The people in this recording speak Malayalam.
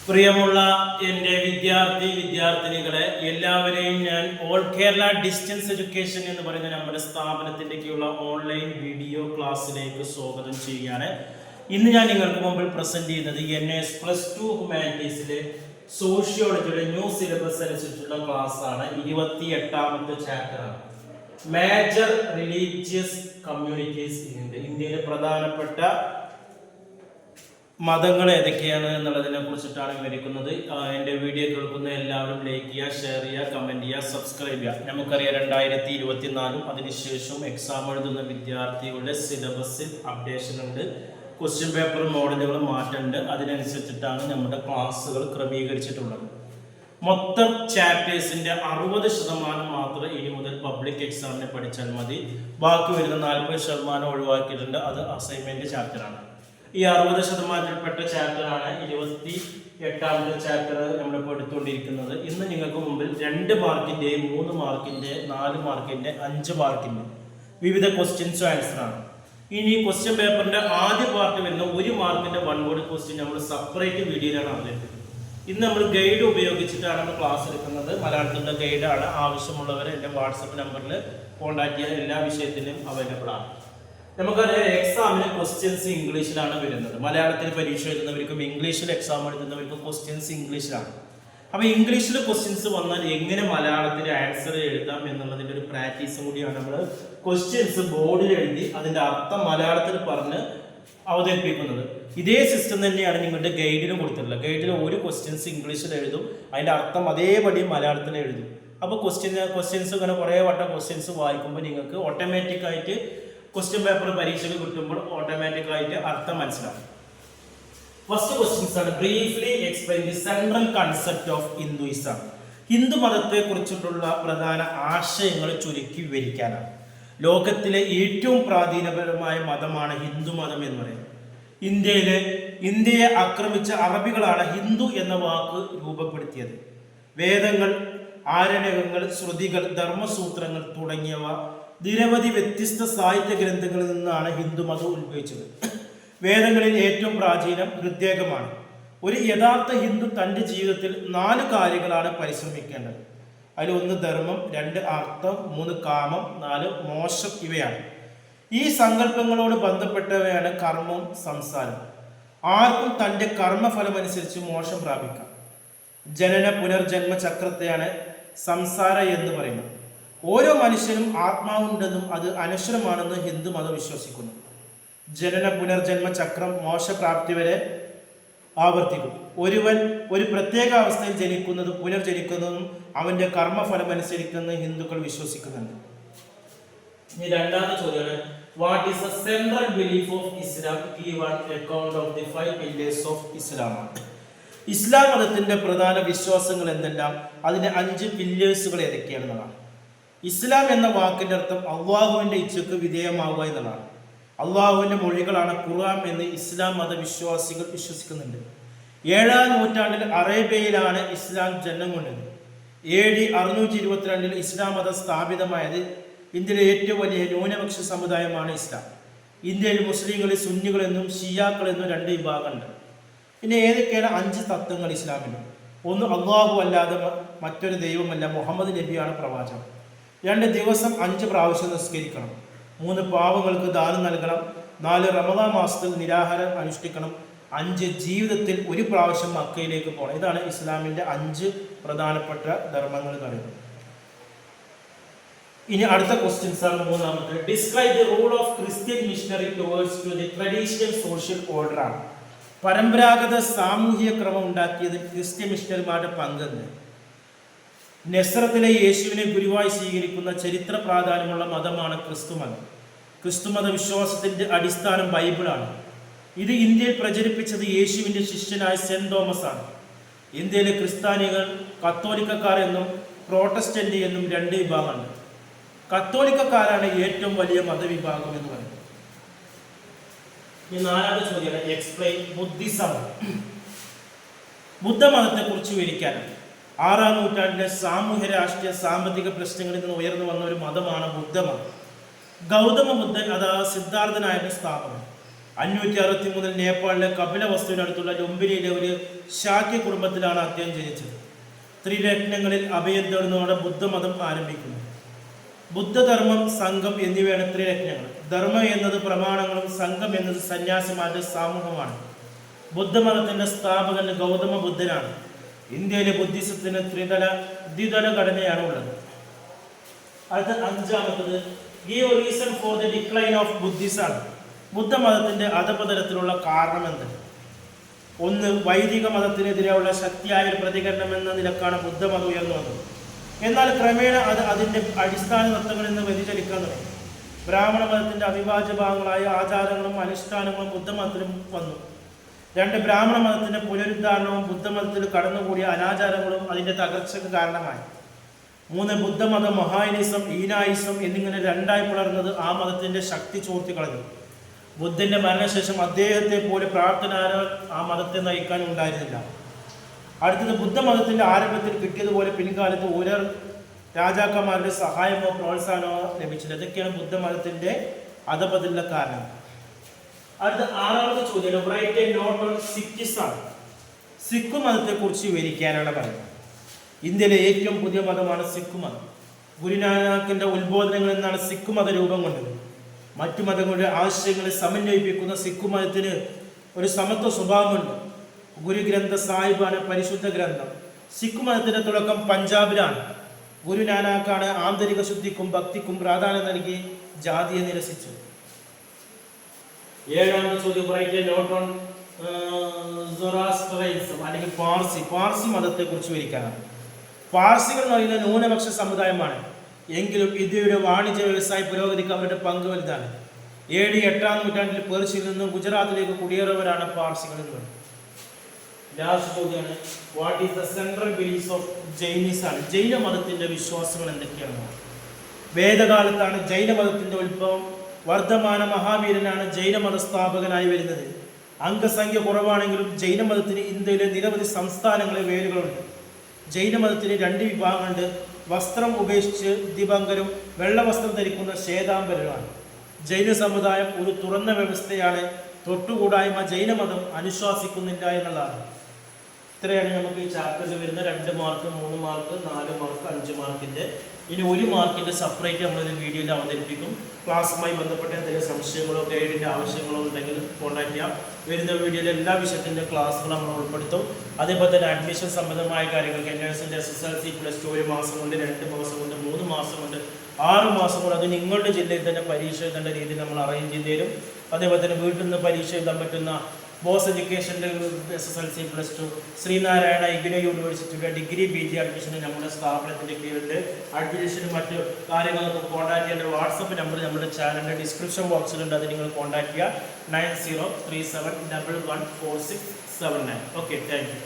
പ്രിയമുള്ള എൻ്റെ വിദ്യാർത്ഥിനികളെ എല്ലാവരെയും ഞാൻ ഓൾ കേരള ഡിസ്റ്റൻസ് എഡ്യൂക്കേഷൻ എന്ന് പറയുന്ന നമ്മുടെ സ്ഥാപനത്തിൻ്റെയൊക്കെയുള്ള ഓൺലൈൻ വീഡിയോ ക്ലാസ്സിലേക്ക് സ്വാഗതം ചെയ്യുകയാണ്. ഇന്ന് ഞാൻ നിങ്ങൾക്ക് മുമ്പിൽ പ്രസന്റ് ചെയ്യുന്നത് NS+2 ഹ്യൂമാനിറ്റീസിലെ സോഷ്യോളജിയുടെ ന്യൂ സിലബസ് അനുസരിച്ചുള്ള ക്ലാസ് ആണ്. 28ാമത്തെ ചാപ്റ്ററാണ്. മേജർ റിലീജിയസ് കമ്മ്യൂണിറ്റീസ് ഇന്ത്യയിലെ പ്രധാനപ്പെട്ട മതങ്ങൾ ഏതൊക്കെയാണ് എന്നുള്ളതിനെ കുറിച്ചിട്ടാണ് വിവരിക്കുന്നത്. എൻ്റെ വീഡിയോ കേൾക്കുന്ന എല്ലാവരും ലൈക്ക് ചെയ്യുക, ഷെയർ ചെയ്യുക, കമൻറ്റ് ചെയ്യുക, സബ്സ്ക്രൈബ് ചെയ്യുക. നമുക്കറിയാം 2024 അതിനുശേഷം എക്സാം എഴുതുന്ന വിദ്യാർത്ഥികളുടെ സിലബസിൽ അപ്ഡേഷൻ ഉണ്ട്. ക്വസ്റ്റ്യൻ പേപ്പർ മോഡലുകൾ മാറ്റുന്നുണ്ട്. അതിനനുസരിച്ചിട്ടാണ് നമ്മുടെ ക്ലാസ്സുകൾ ക്രമീകരിച്ചിട്ടുള്ളത്. മൊത്തം ചാപ്റ്റേഴ്സിൻ്റെ 60% മാത്രമേ ഇനി മുതൽ പബ്ലിക് എക്സാമിന് പഠിച്ചാൽ മതി. ബാക്കി വരുന്ന 40% ഒഴിവാക്കിയിട്ടുണ്ട്. അത് അസൈൻമെൻറ്റ് ചാപ്റ്ററാണ്. ഈ 60%ൽപ്പെട്ട ചാപ്റ്ററാണ് 28ാമത്തെ ചാപ്റ്റർ നമ്മളിപ്പോൾ എടുത്തുകൊണ്ടിരിക്കുന്നത്. ഇന്ന് നിങ്ങൾക്ക് മുമ്പിൽ 2 മാർക്കിൻ്റെയും 3 മാർക്കിൻ്റെ 4 മാർക്കിൻ്റെ 5 മാർക്കിൻ്റെ വിവിധ ക്വസ്റ്റ്യൻസും ആൻസറാണ്. ഇനി ക്വസ്റ്റ്യൻ പേപ്പറിൻ്റെ ആദ്യ പാർട്ട് വരുന്ന 1 മാർക്കിൻ്റെ 1 വേർഡ് ക്വസ്റ്റ്യൻ നമ്മൾ സെപ്പറേറ്റ് വീഡിയോയിലാണ് അവതരിപ്പിക്കുന്നത്. ഇന്ന് നമ്മൾ ഗൈഡ് ഉപയോഗിച്ചിട്ടാണ് നമ്മൾ ക്ലാസ് എടുക്കുന്നത്. മലയാളത്തിൻ്റെ ഗൈഡാണ്. ആവശ്യമുള്ളവർ എൻ്റെ വാട്സപ്പ് നമ്പറിൽ കോൺടാക്ട് ചെയ്യാൻ എല്ലാ വിഷയത്തിനും അവൈലബിൾ ആണ്. നമുക്കറിയാം എക്സാമിന് ക്വസ്റ്റ്യൻസ് ഇംഗ്ലീഷിലാണ് വരുന്നത്. മലയാളത്തിൽ പരീക്ഷ എഴുതുന്നവർക്കും ഇംഗ്ലീഷിൽ എക്സാം എഴുതുന്നവർക്കും ക്വസ്റ്റ്യൻസ് ഇംഗ്ലീഷിലാണ്. അപ്പോൾ ഇംഗ്ലീഷിൽ ക്വസ്റ്റ്യൻസ് വന്നാൽ എങ്ങനെ മലയാളത്തിൽ ആൻസർ എഴുതാം എന്നുള്ളതിൻ്റെ ഒരു പ്രാക്ടീസും കൂടിയാണ് നമ്മൾ ക്വസ്റ്റ്യൻസ് ബോർഡിൽ എഴുതി അതിൻ്റെ അർത്ഥം മലയാളത്തിൽ പറഞ്ഞ് അവതരിപ്പിക്കുന്നത്. ഇതേ സിസ്റ്റം തന്നെയാണ് നിങ്ങളുടെ ഗൈഡിലും കൊടുത്തിട്ടുള്ളത്. ഗൈഡിൽ ഒരു ക്വസ്റ്റ്യൻസ് ഇംഗ്ലീഷിൽ എഴുതും, അതിൻ്റെ അർത്ഥം അതേപടി മലയാളത്തിൽ എഴുതും. അപ്പോൾ ക്വസ്റ്റ്യൻസ് ഇങ്ങനെ കുറേ വട്ടം ക്വസ്റ്റ്യൻസ് വായിക്കുമ്പോൾ നിങ്ങൾക്ക് ഓട്ടോമാറ്റിക്കായിട്ട് ക്വസ്റ്റ്യൻ പേപ്പർ പരീക്ഷയ്ക്ക് കിട്ടുമ്പോൾ ഓട്ടോമാറ്റിക്കായിട്ട് അർത്ഥം മനസ്സിലാവും. ഫസ്റ്റ് ക്വസ്റ്റ്യൻസ് ആണ്. Briefly explain the central concept of Hinduism. Hindu മതത്തെ കുറിച്ചിട്ടുള്ള പ്രധാന ആശയങ്ങൾ ചുരുക്കി വിവരിക്കാനാണ്. ലോകത്തിലെ ഏറ്റവും പ്രാചീനപരമായ മതമാണ് ഹിന്ദു മതം എന്ന് പറയുന്നത്. ഇന്ത്യയെ ആക്രമിച്ച അറബികളാണ് ഹിന്ദു എന്ന വാക്ക് രൂപപ്പെടുത്തിയത്. വേദങ്ങൾ, ആരണ്യകങ്ങൾ, ശ്രുതികൾ, ധർമ്മസൂത്രങ്ങൾ തുടങ്ങിയവ നിരവധി വ്യത്യസ്ത സാഹിത്യ ഗ്രന്ഥങ്ങളിൽ നിന്നാണ് ഹിന്ദുമതം ഉത്ഭവിച്ചത്. വേദങ്ങളിൽ ഏറ്റവും പ്രാചീനം ഋഗ്വേദമാണ്. ഒരു യഥാർത്ഥ ഹിന്ദു തൻ്റെ ജീവിതത്തിൽ 4 കാര്യങ്ങളാണ് പരിശ്രമിക്കേണ്ടത്. അതിൽ 1 ധർമ്മം, 2 അർത്ഥം, 3 കാമം, 4 മോശം. ഇവയാണ് ഈ സങ്കല്പങ്ങളോട് ബന്ധപ്പെട്ടവയാണ് കർമ്മം, സംസാരം. ആർക്കും തൻ്റെ കർമ്മഫലമനുസരിച്ച് മോശം പ്രാപിക്കാം. ജനന പുനർജന്മ ചക്രത്തെയാണ് സംസാര എന്ന് പറയുന്നത്. ഓരോ മനുഷ്യനും ആത്മാവുണ്ടെന്നും അത് അനശ്വരമാണെന്ന് ഹിന്ദു മതം വിശ്വസിക്കുന്നു. ജനന പുനർജന്മ ചക്രം മോശപ്രാപ്തി വരെ ആവർത്തിക്കും. ഒരുവൻ ഒരു പ്രത്യേക അവസ്ഥയിൽ ജനിക്കുന്നതും പുനർജനിക്കുന്നതും അവൻ്റെ കർമ്മഫലം അനുസരിക്കുന്ന ഹിന്ദുക്കൾ വിശ്വസിക്കുന്നുണ്ട്. ഇനി രണ്ടാമത്തെ ചോദ്യമാണ്. What is the central belief of Islam? Give an account of the 5 pillars of Islam. Islam മതത്തിൻ്റെ പ്രധാന വിശ്വാസങ്ങൾ എന്തെല്ലാം, അതിൻ്റെ 5 പില്ലേഴ്സുകൾ ഏതൊക്കെയാണെന്നതാണ്. ഇസ്ലാം എന്ന വാക്കിൻ്റെ അർത്ഥം അള്ളാഹുവിൻ്റെ ഇച്ഛക്ക് വിധേയമാവുക എന്നതാണ്. അള്ളാഹുവിൻ്റെ മൊഴികളാണ് ഖുർആൻ എന്ന് ഇസ്ലാം മതവിശ്വാസികൾ വിശ്വസിക്കുന്നുണ്ട്. 7ാം നൂറ്റാണ്ടിൽ അറേബ്യയിലാണ് ഇസ്ലാം ജന്മം കൊണ്ടത്. AD 622 ഇസ്ലാം മതം സ്ഥാപിതമായത്. ഇന്ത്യയിലെ ഏറ്റവും വലിയ ന്യൂനപക്ഷ സമുദായമാണ് ഇസ്ലാം. ഇന്ത്യയിൽ മുസ്ലിങ്ങളിൽ സുന്നികളെന്നും ഷിയാക്കളെന്നും 2 വിഭാഗമുണ്ട്. പിന്നെ ഏതൊക്കെയാണ് 5 തത്വങ്ങൾ ഇസ്ലാമിൽ? 1, അള്ളാഹു അല്ലാതെ മറ്റൊരു ദൈവമല്ല, മുഹമ്മദ് നബിയാണ് പ്രവാചകൻ. 2, ദിവസം 5 പ്രാവശ്യം നിസ്കരിക്കണം. 3, പാവങ്ങൾക്ക് ദാനം നൽകണം. 4, റമദാൻ മാസത്തിൽ നിരാഹാരം അനുഷ്ഠിക്കണം. 5, ജീവിതത്തിൽ 1 പ്രാവശ്യം മക്കയിലേക്ക് പോകണം. ഇതാണ് ഇസ്ലാമിൻ്റെ 5 പ്രധാനപ്പെട്ട ധർമ്മങ്ങൾ എന്ന് പറയുന്നത്. ഇനി അടുത്ത ക്വസ്റ്റ്യൻസ് ആണ്. 3ാമത്തെ. Describe the rule of Christian missionary towards to the traditional social order ആണ്. പരമ്പരാഗത സാമൂഹിക ക്രമം ഉണ്ടാക്കിയതിൽ ക്രിസ്ത്യൻ മിഷണറിമാരുടെ പങ്കെന്ന്. നസ്രത്തിലെ യേശുവിനെ ഗുരുവായി സ്വീകരിക്കുന്ന ചരിത്ര പ്രാധാന്യമുള്ള മതമാണ് ക്രിസ്തുമതം. ക്രിസ്തുമത വിശ്വാസത്തിൻ്റെ അടിസ്ഥാനം ബൈബിളാണ്. ഇത് ഇന്ത്യയിൽ പ്രചരിപ്പിച്ചത് യേശുവിൻ്റെ ശിഷ്യനായ സെന്റ് തോമസ് ആണ്. ഇന്ത്യയിലെ ക്രിസ്ത്യാനികൾ കത്തോലിക്കക്കാർ എന്നും പ്രോട്ടസ്റ്റന്റ് എന്നും 2 വിഭാഗമുണ്ട്. കത്തോലിക്കക്കാരാണ് ഏറ്റവും വലിയ മതവിഭാഗം എന്ന് പറയുന്നത്. ഈ 4ാമത്തെ ചോദ്യമാണ്. Explain Buddhism. ബുദ്ധമതത്തെ കുറിച്ച് വിവരിക്കാനാണ്. 6ാം നൂറ്റാണ്ടിലെ സാമൂഹ്യ രാഷ്ട്രീയ സാമ്പത്തിക പ്രശ്നങ്ങളിൽ നിന്ന് ഉയർന്നു വന്ന ഒരു മതമാണ് ബുദ്ധമതം. ഗൗതമ ബുദ്ധൻ അഥവാ സിദ്ധാർത്ഥനായിരുന്നു സ്ഥാപനം. 563 നേപ്പാളിലെ കപിലവസ്തുവിനടുത്തുള്ള ലുംബിനിയിലെ ഒരു ശാക്യ കുടുംബത്തിലാണ് അദ്ദേഹം ജനിച്ചത്. ത്രിരത്നങ്ങളിൽ അഭയം തേടുന്നതോടെ ബുദ്ധമതം ആരംഭിക്കുന്നു. ബുദ്ധധർമ്മം, സംഘം എന്നിവയാണ് ത്രിരത്നങ്ങൾ. ധർമ്മം എന്നത് പ്രമാണങ്ങളും സംഘം എന്നത് സന്യാസിമാരുടെ സമൂഹമാണ്. ബുദ്ധമതത്തിന്റെ സ്ഥാപകൻ ഗൗതമ ബുദ്ധനാണ്. ഇന്ത്യയിലെ ബുദ്ധിസത്തിന് ദ്വിതല ഘടനയാണ് ഉള്ളത്. അടുത്ത അഞ്ചാമത്തത് give reason for the decline of Buddhism. ബുദ്ധമതത്തിന്റെ അധപതനത്തിലുള്ള കാരണം എന്ത്? ഒന്ന്, വൈദിക മതത്തിനെതിരെയുള്ള ശക്തിയായ ഒരു പ്രതികരണം എന്ന നിലക്കാണ് ബുദ്ധമതം ഉയർന്നു വന്നത്. എന്നാൽ ക്രമേണ അത് അതിൻ്റെ അടിസ്ഥാന തത്വങ്ങളിൽ നിന്ന് വ്യതിചലിക്കാൻ തുടങ്ങി. ബ്രാഹ്മണ മതത്തിന്റെ അവിഭാജ്യ ഭാഗങ്ങളായ ആചാരങ്ങളും അനുഷ്ഠാനങ്ങളും ബുദ്ധമതത്തിലും വന്നു. 2, ബ്രാഹ്മണ മതത്തിന്റെ പുനരുദ്ധാരണവും ബുദ്ധമതത്തിൽ കടന്നുകൂടിയ അനാചാരങ്ങളും അതിന്റെ തകർച്ചയ്ക്ക് കാരണമായി. 3, ബുദ്ധമതം മഹായനിസം, ഈനായിസം എന്നിങ്ങനെ രണ്ടായി പിളർന്നത് ആ മതത്തിന്റെ ശക്തി ചോർത്തി കളഞ്ഞു. ബുദ്ധന്റെ മരണശേഷം അദ്ദേഹത്തെ പോലെ പ്രാർത്ഥനാരോ ആ മതത്തെ നയിക്കാൻ ഉണ്ടായിരുന്നില്ല. അടുത്തത്, ബുദ്ധമതത്തിന്റെ ആരംഭത്തിൽ കിട്ടിയതുപോലെ പിൻകാലത്ത് ഒരു രാജാക്കന്മാരുടെ സഹായമോ പ്രോത്സാഹനമോ ലഭിച്ചില്ല. ഇതൊക്കെയാണ് ബുദ്ധമതത്തിന്റെ അധപതനത്തിന്റെ കാരണം. അടുത്ത 6ാമത്തെ ചോദ്യം, write a note on Sikhism. Sikh മതത്തെ കുറിച്ച് വിവരിക്കാനാണ് പറയുന്നത്. ഇന്ത്യയിലെ ഏറ്റവും പുതിയ മതമാണ് സിഖ് മതം. ഗുരുനാനാക്കിന്റെ ഉത്ബോധനങ്ങളിൽ നിന്നാണ് സിഖ് മത രൂപം കൊണ്ടത്. മറ്റു മതങ്ങളുടെ ആശയങ്ങളെ സമന്വയിപ്പിക്കുന്ന സിഖ് മതത്തിന് ഒരു സമത്വ സ്വഭാവമുണ്ട്. ഗുരുഗ്രന്ഥ സാഹിബാണ് പരിശുദ്ധ ഗ്രന്ഥം. സിഖ് മതത്തിന്റെ തുടക്കം പഞ്ചാബിലാണ്. ഗുരുനാനാക്കാണ് ആന്തരിക ശുദ്ധിക്കും ഭക്തിക്കും പ്രാധാന്യം നൽകി ജാതിയെ നിരസിച്ചത്. 7ാമത്തെ ചോദ്യം, റൈറ്റ് എ നോട്ട് ഓൺ സൊറാസ്ട്രിയനിസം അല്ലെങ്കിൽ പാർസി മതത്തെ കുറിച്ച് വിവരിക്കാനാണ്. പാർസികൾ എന്ന് പറയുന്ന ന്യൂനപക്ഷ സമുദായമാണ്. എങ്കിലും ഇന്ത്യയുടെ വാണിജ്യ വ്യവസായ പുരോഗതിക്ക് അവരുടെ പങ്ക് വലുതാണ്. 8ാം നൂറ്റാണ്ടിൽ പേർഷ്യയിൽ നിന്നും ഗുജറാത്തിലേക്ക് കുടിയേറിയവരാണ് പാർസികൾ എന്ന് പറയുന്നത്. ലാസ്റ്റ് ചോദ്യമാണ്, what is the central beliefs of Jainism ആണ്. ജൈന മതത്തിന്റെ വിശ്വാസങ്ങൾ എന്തൊക്കെയാണ്? വേദകാലത്താണ് ജൈനമതത്തിന്റെ ഉത്ഭവം. വർദ്ധമാന മഹാവീരനാണ് ജൈനമത സ്ഥാപകനായി വരുന്നത്. അംഗസംഖ്യ കുറവാണെങ്കിലും ജൈനമതത്തിന് ഇന്ത്യയിലെ നിരവധി സംസ്ഥാനങ്ങളിലെ വേരുകളുണ്ട്. ജൈനമതത്തിന് 2 വിഭാഗങ്ങളുണ്ട്. വസ്ത്രം ഉപേക്ഷിച്ച് ദിബങ്കരും വെള്ളവസ്ത്രം ധരിക്കുന്ന ശ്വേതാംബരരുമാണ്. ജൈന സമുദായം ഒരു തുറന്ന വ്യവസ്ഥയാണ്. തൊട്ടുകൂടായ്മ ജൈനമതം അനുശാസിക്കുന്നില്ല എന്നുള്ളതാണ്. ഇത്രയാണ് നമുക്ക് ഈ ചാപ്റ്ററിൽ വരുന്ന 2 മാർക്ക്, 3 മാർക്ക്, 4 മാർക്ക്, 5 മാർക്കിൻ്റെ. ഇനി 1 മാർക്കിൻ്റെ സെപ്പറേറ്റ് നമ്മളൊരു വീഡിയോയിൽ അവതരിപ്പിക്കും. ക്ലാസ്സുമായി ബന്ധപ്പെട്ട എന്തെങ്കിലും സംശയങ്ങളോ ഗൈഡിൻ്റെ ആവശ്യങ്ങളോ ഉണ്ടെങ്കിൽ കോൺടാക്ട് ചെയ്യാം. വരുന്ന വീഡിയോയിൽ എല്ലാ വിഷയത്തിൻ്റെ ക്ലാസ്സുകളും നമ്മൾ ഉൾപ്പെടുത്തും. അതേപോലെ തന്നെ അഡ്മിഷൻ സംബന്ധമായ കാര്യങ്ങൾക്ക് NSന്റെ SSLC +2 1 മാസം കൊണ്ട്, 2 മാസം കൊണ്ട്, 3 മാസം കൊണ്ട്, 6 മാസം കൊണ്ട് അത് നിങ്ങളുടെ ജില്ലയിൽ തന്നെ പരീക്ഷ എഴുതേണ്ട രീതിയിൽ നമ്മൾ അറേഞ്ച് ചെയ്ത് തരും. അതേപോലെ തന്നെ വീട്ടിൽ നിന്ന് പരീക്ഷ എഴുതാൻ പറ്റുന്ന ബോസ് എഡ്യൂക്കേഷൻ്റെ SSLC +2 ശ്രീനാരായണ ഇഗ്നോ യൂണിവേഴ്സിറ്റിയുടെ ഡിഗ്രി PG അഡ്മിഷന് നമ്മുടെ സ്ഥാപനത്തിൻ്റെ കീഴിൽ അഡ്മിഷനും മറ്റു കാര്യങ്ങളൊക്കെ കോൺടാക്ട് ചെയ്യേണ്ട വാട്സപ്പ് നമ്പർ നമ്മുടെ ചാനലിൻ്റെ ഡിസ്ക്രിപ്ഷൻ ബോക്സിലുണ്ട്. അത് നിങ്ങൾ കോൺടാക്ട് ചെയ്യുക. 9037114679. Okay, thank you.